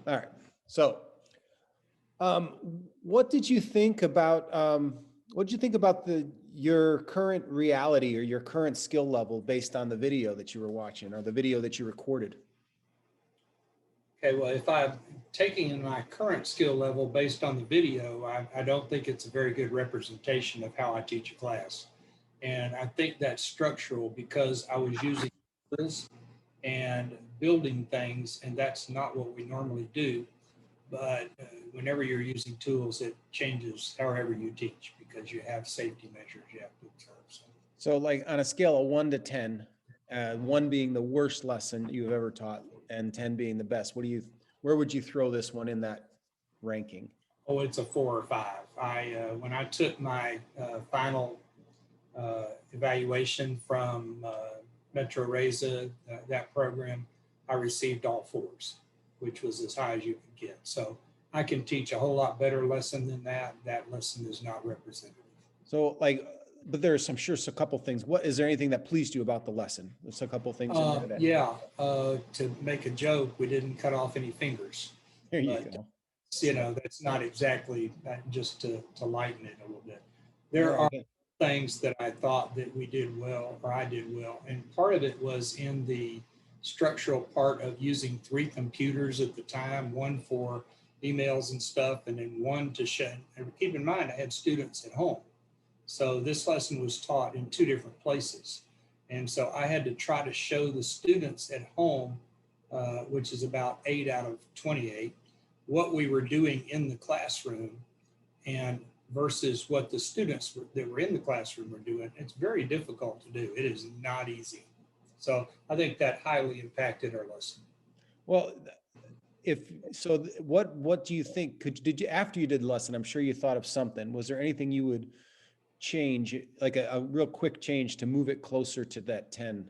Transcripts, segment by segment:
All right. So, what did you think about what did you think about the your current reality or your current skill level based on the video that you were watching or the video that you recorded? Okay, well, if I'm taking my current skill level based on the video, I don't think it's a very good representation of how I teach a class. And I think that's structural because I was using tools and building things, and that's not what we normally do. But whenever you're using tools, it changes however you teach because you have safety measures you have to observe. So, So, like on a scale of 1 to 10, one being the worst lesson you've ever taught, and 10 being the best, where would you throw this one in that ranking? oh, it's a 4 or 5. When I took my final evaluation from Metro Reza, that program, I received all fours, which was as high as you could get. So I can teach a whole lot better lesson than that. That lesson is not representative. So, like, but there's, I'm sure, a couple things. What is there anything that pleased you about the lesson? There's a couple things in there that Yeah, to make a joke, we didn't cut off any fingers, there you but go. that's not exactly just to lighten it a little bit. No, There I are get. things that I thought that we did well, or I did well, and part of it was in the structural part of using 3 computers at the time, one for emails and stuff, and then one to show. And keep in mind, I had students at home, so this lesson was taught in 2 different places. And so I had to try to show the students at home, which is about 8 out of 28, what we were doing in the classroom and versus what the students that were in the classroom were doing. It's very difficult to do. It is not easy. So I think that highly impacted our lesson. Well, if so, what do you think? Did you after you did the lesson? I'm sure you thought of something. Was there anything you would change, like a real quick change to move it closer to that 10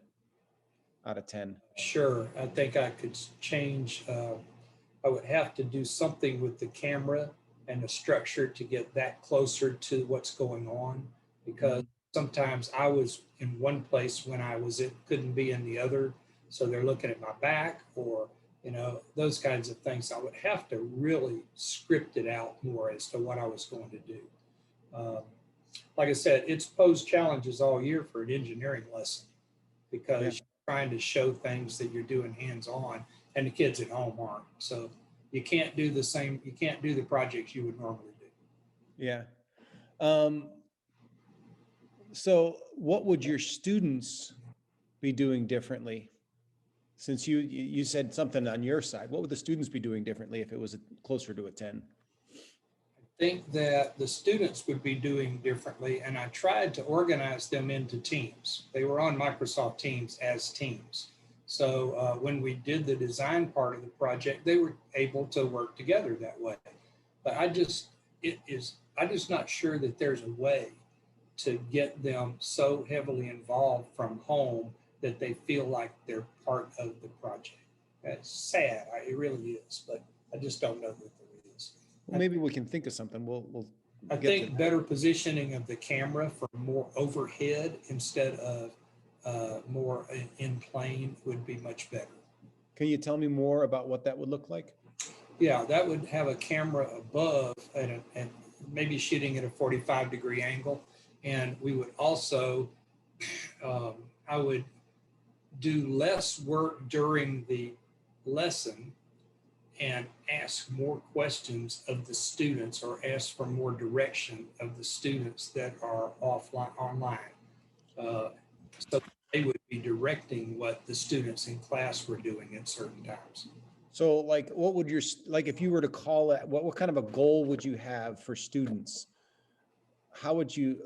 out of 10? Sure, I think I could change. I would have to do something with the camera and the structure to get that closer to what's going on because Mhm. sometimes I was in one place when I was it couldn't be in the other. So they're looking at my back or those kinds of things. I would have to really script it out more as to what I was going to do. Um, like I said, it's posed challenges all year for an engineering lesson Yeah, because you're trying to show things that you're doing hands on and the kids at home aren't. So you can't do the same, you can't do the projects you would normally do. yeah. Um, so what would your students be doing differently? Since you said something on your side, what would the students be doing differently if it was closer to a 10? I think that the students would be doing differently, and I tried to organize them into teams. They were on Microsoft Teams as teams. So when we did the design part of the project, they were able to work together that way. But I'm just not sure that there's a way to get them so heavily involved from home that they feel like they're part of the project. That's sad. It really is, but I just don't know that there is. Well, I, maybe we can think of something. We'll I get to think that. better positioning of the camera for more overhead instead of more in plane would be much better. Can you tell me more about what that would look like? Yeah, that would have a camera above and maybe shooting at a 45-degree angle. And we would also, I would do less work during the lesson and ask more questions of the students or ask for more direction of the students that are offline online. Uh, so they would be directing what the students in class were doing at certain times. So, like, what would like if you were to call it, what kind of a goal would you have for students? How would you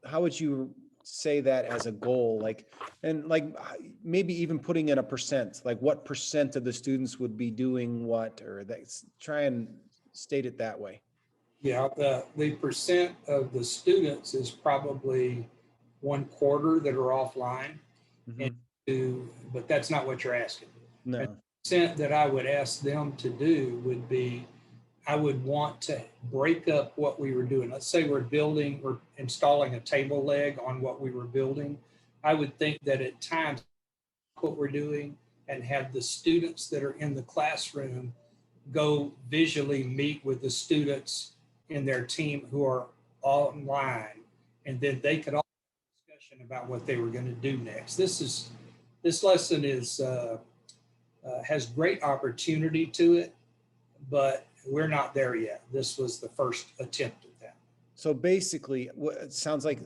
how would you say that as a goal? Like, and like maybe even putting in a percent, like what percent of the students would be doing what, or that's try and state it that way. Yeah, the percent of the students is probably 1/4 that are offline, and Hmm. but that's not what you're asking. And No. the percent that I would ask them to do would be, I would want to break up what we were doing. Let's say we're installing a table leg on what we were building. I would think that at times what we're doing and have the students that are in the classroom go visually meet with the students in their team who are online, and then they could all have a discussion about what they were going to do next. This lesson has great opportunity to it, but we're not there yet. This was the first attempt at that. So basically, what it sounds like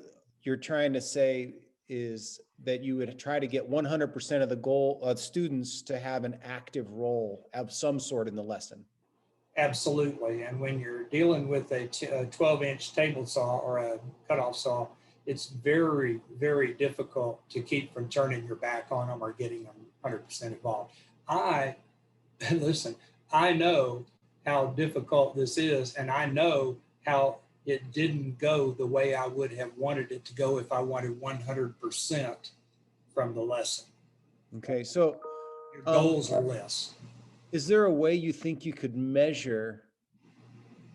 you're trying to say is that you would try to get 100% of the goal of students to have an active role of some sort in the lesson. Absolutely. And when you're dealing with a 12-inch table saw or a cutoff saw, it's very, very difficult to keep from turning your back on them or getting them 100% involved. Listen, I know how difficult this is, and I know how it didn't go the way I would have wanted it to go if I wanted 100% from the lesson. Okay, so Your goals are less. is there a way you think you could measure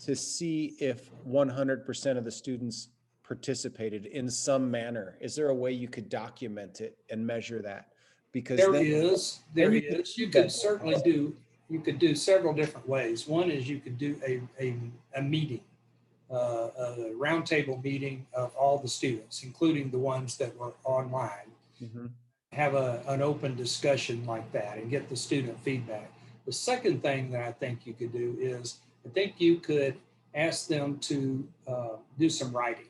to see if 100% of the students participated in some manner? Is there a way you could document it and measure that? Because There then, is. You could certainly you could do several different ways. One is you could do a meeting, a roundtable meeting of all the students, including the ones that were online. Mhm. Have an open discussion like that and get the student feedback. The second thing that I think you could do is I think you could ask them to do some writing.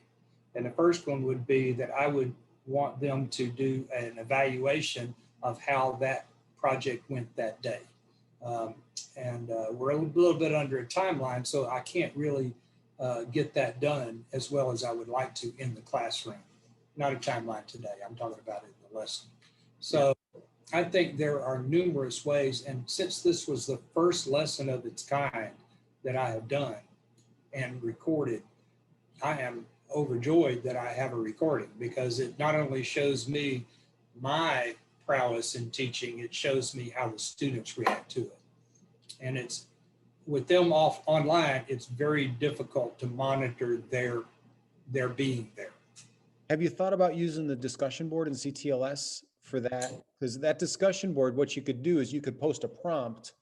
And the first one would be that I would want them to do an evaluation of how that project went that day. We're a little bit under a timeline, so I can't really get that done as well as I would like to in the classroom. Not a timeline today, I'm talking about it in the lesson. So I think there are numerous ways, and since this was the first lesson of its kind that I have done and recorded, I am overjoyed that I have a recording because it not only shows me my prowess in teaching, it shows me how the students react to it. And it's with them off online, it's very difficult to monitor their being there. Have you thought about using the discussion board in CTLS for that? Because that discussion board, what you could do is you could post a prompt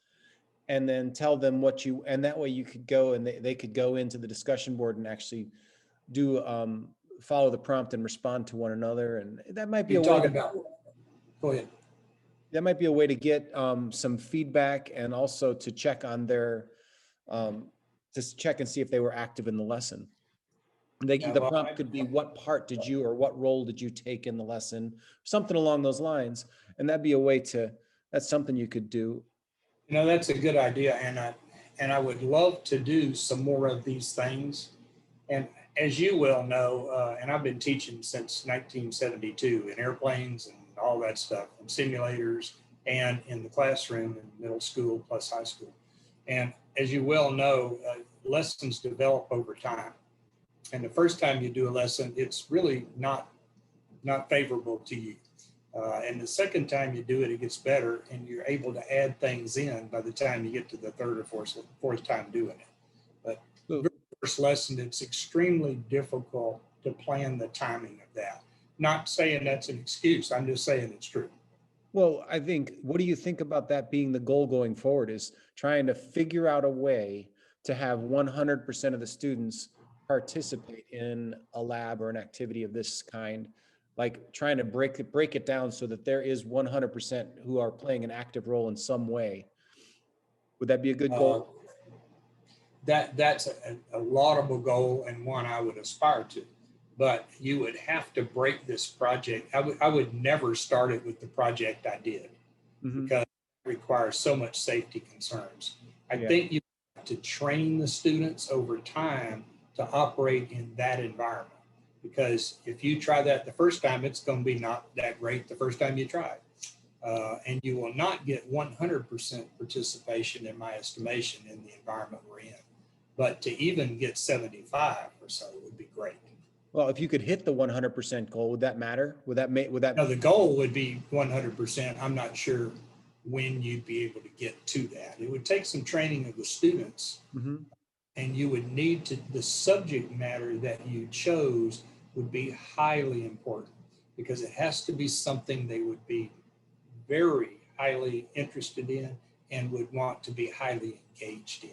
and then tell them what you, and that way you could go and they could go into the discussion board and actually do, follow the prompt and respond to one another. And that might be You're a way talking to, about, go ahead. that might be a way to get some feedback and also to check on their, just check and see if they were active in the lesson. The prompt could be, what part did you, or what role did you take in the lesson? Something along those lines. And that'd be a way to, that's something you could do. You know, that's a good idea. And I would love to do some more of these things. And as you well know, and I've been teaching since 1972 in airplanes and all that stuff, and simulators and in the classroom in middle school plus high school. And as you well know, lessons develop over time. And the first time you do a lesson, it's really not favorable to you. And the second time you do it, it gets better and you're able to add things in by the time you get to the third or fourth time doing it. But the first lesson, it's extremely difficult to plan the timing of that. Not saying that's an excuse. I'm just saying it's true. Well, I think, what do you think about that being the goal going forward, is trying to figure out a way to have 100% of the students participate in a lab or an activity of this kind, like trying to break it down so that there is 100% who are playing an active role in some way. Would that be a good goal? That's a laudable goal and one I would aspire to. But you would have to break this project. I would never start it with the project I did because it requires so much safety concerns. I think you have to train the students over time to operate in that environment. Because if you try that the first time, it's going to be not that great the first time you try it. And you will not get 100% participation, in my estimation, in the environment we're in. But to even get 75 or so would be great. Well, if you could hit the 100% goal, would that matter? Would that? No, the goal would be 100%. I'm not sure when you'd be able to get to that. It would take some training of the students, and you would need to, the subject matter that you chose would be highly important because it has to be something they would be very highly interested in and would want to be highly engaged in.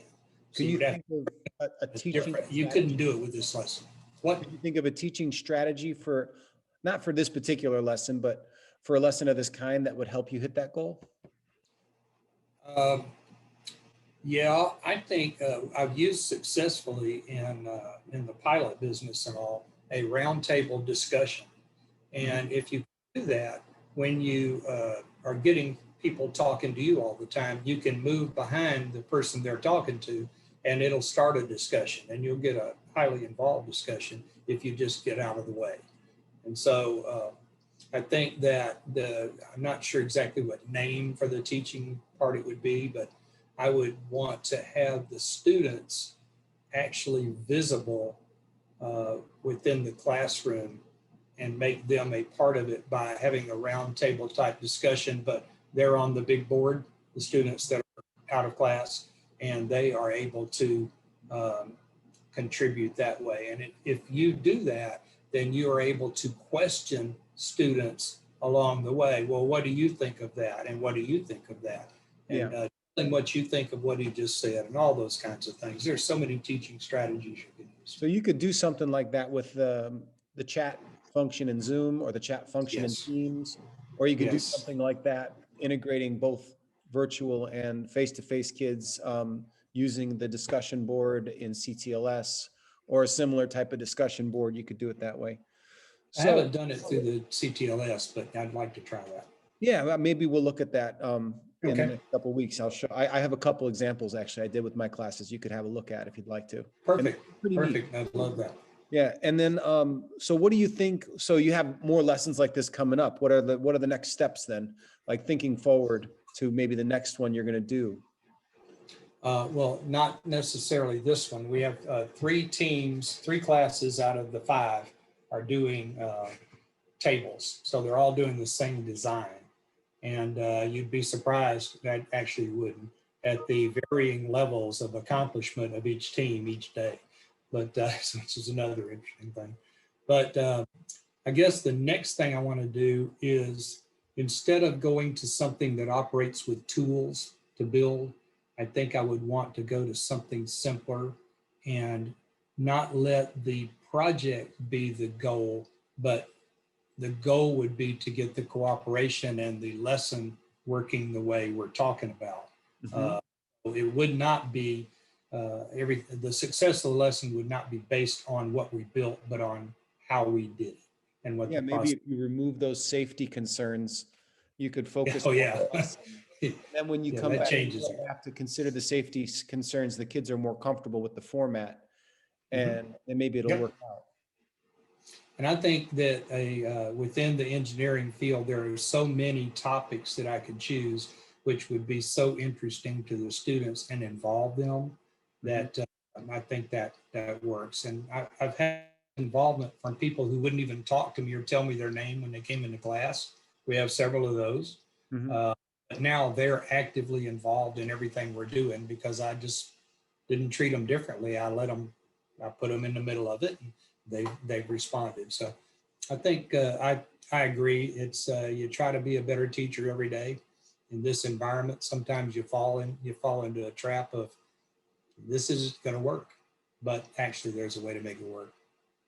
So Can you you'd have think of a teaching different, you strategy? couldn't do it with this lesson. What? Can you think of a teaching strategy for, not for this particular lesson, but for a lesson of this kind that would help you hit that goal? Um, Yeah, I think I've used successfully in the pilot business and all a roundtable discussion. And if you do that, when you are getting people talking to you all the time, you can move behind the person they're talking to, and it'll start a discussion, and you'll get a highly involved discussion if you just get out of the way. And so I think that I'm not sure exactly what name for the teaching part it would be, but I would want to have the students actually visible within the classroom and make them a part of it by having a roundtable type discussion, but they're on the big board, the students that are out of class, and they are able to contribute that way. And if you do that, then you are able to question students along the way. Well, what do you think of that? And what do you think of that? And and what you think of what he just said and all those kinds of things. There's so many teaching strategies you can use. So you could do something like that with the chat function in Zoom or the chat function in Yes. Teams, or you could do Yes. something like that, integrating both virtual and face-to-face kids using the discussion board in CTLS or a similar type of discussion board. You could do it that way. I haven't done it through the CTLS, but I'd like to try that. Yeah, well, maybe we'll look at that in the Okay. next couple of weeks. I'll show, I have a couple examples actually I did with my classes. You could have a look at if you'd like to. And Perfect. it's pretty neat. Perfect. I love that. Yeah, and then so what do you think? So you have more lessons like this coming up. What are the next steps then? Like thinking forward to maybe the next one you're going to do. Well, not necessarily this one. We have 3 teams, 3 classes out of the 5 are doing tables. So they're all doing the same design. And you'd be surprised, that actually wouldn't, at the varying levels of accomplishment of each team each day. But which is another interesting thing. But I guess the next thing I want to do is, instead of going to something that operates with tools to build, I think I would want to go to something simpler and not let the project be the goal, but the goal would be to get the cooperation and the lesson working the way we're talking about. It would not be the success of the lesson would not be based on what we built, but on how we did it and what. Yeah, maybe if you remove those safety concerns, you could focus. Oh on yeah. the lesson. And then when you Yeah, come that back, changes you it. have to consider the safety concerns. The kids are more comfortable with the format, and then maybe it'll Yep. work out. And I think that within the engineering field, there are so many topics that I could choose, which would be so interesting to the students and involve them, that I think that works. And I've had involvement from people who wouldn't even talk to me or tell me their name when they came into class. We have several of those. But now they're actively involved in everything we're doing because I just didn't treat them differently. I put them in the middle of it, and they've responded. So I think I agree. It's you try to be a better teacher every day in this environment. Sometimes you fall into a trap of this isn't going to work, but actually there's a way to make it work.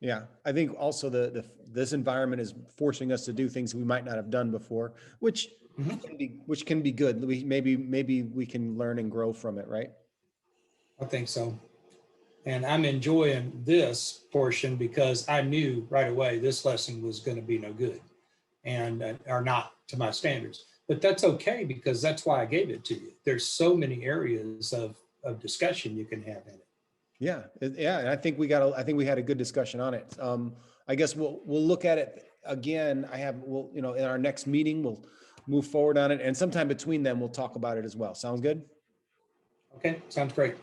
Yeah, I think also this environment is forcing us to do things we might not have done before, which can be good. Maybe we can learn and grow from it, right? I think so. And I'm enjoying this portion because I knew right away this lesson was going to be no good and are not to my standards. But that's okay because that's why I gave it to you. There's so many areas of discussion you can have in it. Yeah, yeah, and I think we had a good discussion on it. I guess we'll look at it again. In our next meeting, we'll move forward on it, and sometime between them, we'll talk about it as well. Sounds good? Okay, sounds great.